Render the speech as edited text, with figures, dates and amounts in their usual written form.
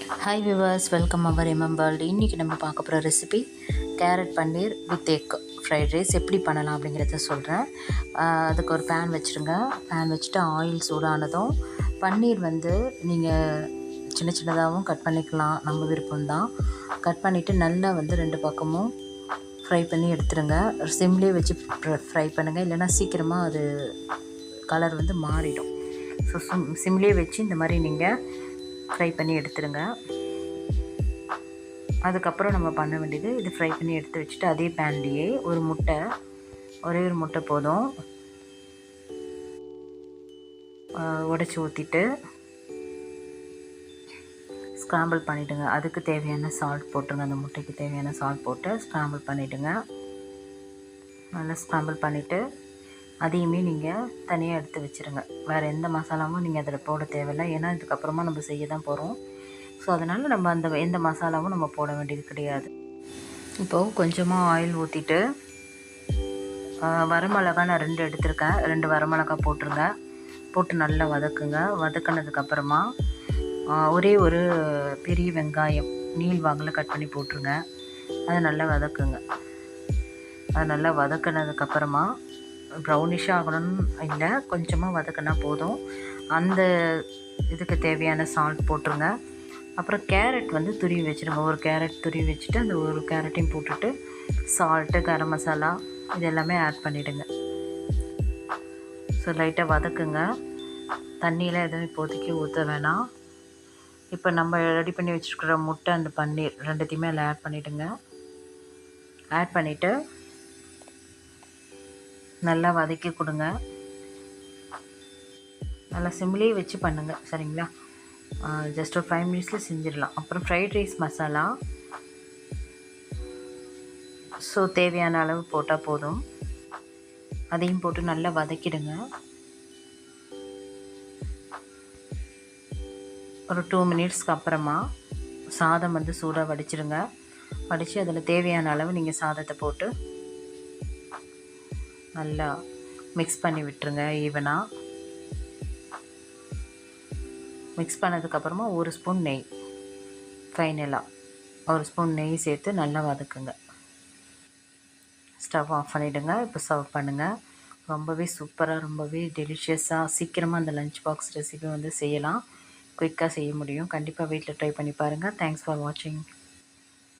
Hi viewers, welcome our MM. இன்றைக்கி நம்ம பார்க்க போகிற recipe carrot paneer with egg fried rice எப்படி பண்ணலாம் அப்படிங்கிறத சொல்கிறேன். அதுக்கு ஒரு பேன் வச்சுருங்க. பேன் வச்சுட்டு ஆயில் சூடானதும் பன்னீர் வந்து நீங்கள் சின்ன சின்னதாகவும் கட் பண்ணிக்கலாம், நம்ம விருப்பம்தான். கட் பண்ணிவிட்டு நல்லா வந்து ரெண்டு பக்கமும் ஃப்ரை பண்ணி எடுத்துருங்க. சிம்லேயே வச்சு ஃப்ரை பண்ணுங்கள், இல்லைனா சீக்கிரமாக அது கலர் வந்து மாறிடும். ஸோ சிம்லேயே வச்சு இந்த மாதிரி நீங்கள் ஃப்ரை பண்ணி எடுத்துருங்க. அதுக்கப்புறம் நம்ம பண்ண வேண்டியது, இது ஃப்ரை பண்ணி எடுத்து வச்சுட்டு அதே பேன்லேயே ஒரே ஒரு முட்டை போதும், உடச்சி ஊற்றிட்டு ஸ்க்ராம்பிள் பண்ணிவிடுங்க. அதுக்கு தேவையான சால்ட் போட்டுருங்க. அந்த முட்டைக்கு தேவையான சால்ட் போட்டு ஸ்க்ராம்பிள் பண்ணிவிடுங்க. நல்லா ஸ்க்ராம்பிள் பண்ணிவிட்டு அதையுமே நீங்கள் தனியாக எடுத்து வச்சுருங்க. வேறு எந்த மசாலாவும் நீங்கள் அதில் போட தேவையில்லை, ஏன்னா இதுக்கப்புறமா நம்ம செய்ய தான் போகிறோம். ஸோ அதனால் நம்ம எந்த மசாலாவும் நம்ம போட வேண்டியது கிடையாது. இப்போது கொஞ்சமாக ஆயில் ஊற்றிட்டு வரமிளகா நான் 2 எடுத்திருக்கேன். 2 வரமிளகா போட்டுருங்க. போட்டு நல்லா வதக்குங்க. வதக்கினதுக்கப்புறமா ஒரே ஒரு பெரிய வெங்காயம் நீள் வாங்கில் கட் பண்ணி போட்டுருங்க. அதை நல்லா வதக்குங்க. அது நல்லா வதக்கினதுக்கப்புறமா ப்ரௌனிஷாக ஆகணும்னு இல்லை, கொஞ்சமாக வதக்கினா போதும். அந்த இதுக்கு தேவையான சால்ட் போட்டுருங்க. அப்புறம் கேரட் வந்து துருவி வச்சுருங்க. ஒரு கேரட் துருவி வச்சுட்டு அந்த ஒரு கேரட்டையும் போட்டுட்டு சால்ட்டு, கரம் மசாலா இது எல்லாமே ஆட் பண்ணிவிடுங்க. ஸோ லைட்டாக வதக்குங்க. தண்ணியில் எதுவும் இப்போதைக்கு ஊற்ற வேணாம். இப்போ நம்ம ரெடி பண்ணி வச்சுருக்கிற முட்டை, அந்த பன்னீர் ரெண்டுத்தையுமே அதில் ஆட் பண்ணிவிடுங்க. ஆட் பண்ணிவிட்டு நல்லா வதக்கி கொடுங்க. நல்லா சிம்லேயே வச்சு பண்ணுங்கள், சரிங்களா? ஜஸ்ட் ஒரு 5 மினிட்ஸில் செஞ்சிடலாம். அப்புறம் ஃப்ரைட் ரைஸ் மசாலா, ஸோ தேவையான அளவு போட்டால் போதும். அதையும் போட்டு நல்லா வதக்கிடுங்க. ஒரு 2 மினிட்ஸ்க்கு அப்புறமா சாதம் வந்து சூடாக வடிச்சிடுங்க. வடித்து அதில் தேவையான அளவு நீங்கள் சாதத்தை போட்டு நல்லா மிக்ஸ் பண்ணி விட்டுருங்க. ஈவனாக மிக்ஸ் பண்ணதுக்கப்புறமா ஒரு ஸ்பூன் நெய், ஃபைனலாக ஒரு ஸ்பூன் நெய் சேர்த்து நல்லா வதக்குங்க. ஸ்டவ் ஆஃப் பண்ணிவிடுங்க. இப்போ சர்வ் பண்ணுங்கள். ரொம்பவே சூப்பராக, ரொம்பவே டெலிஷியஸாக, சீக்கிரமாக அந்த லஞ்ச் பாக்ஸ் ரெசிபி வந்து செய்யலாம். குயிக்காக செய்ய முடியும். கண்டிப்பாக வீட்டில் ட்ரை பண்ணி பாருங்கள். தேங்க்ஸ் ஃபார் வாட்சிங்.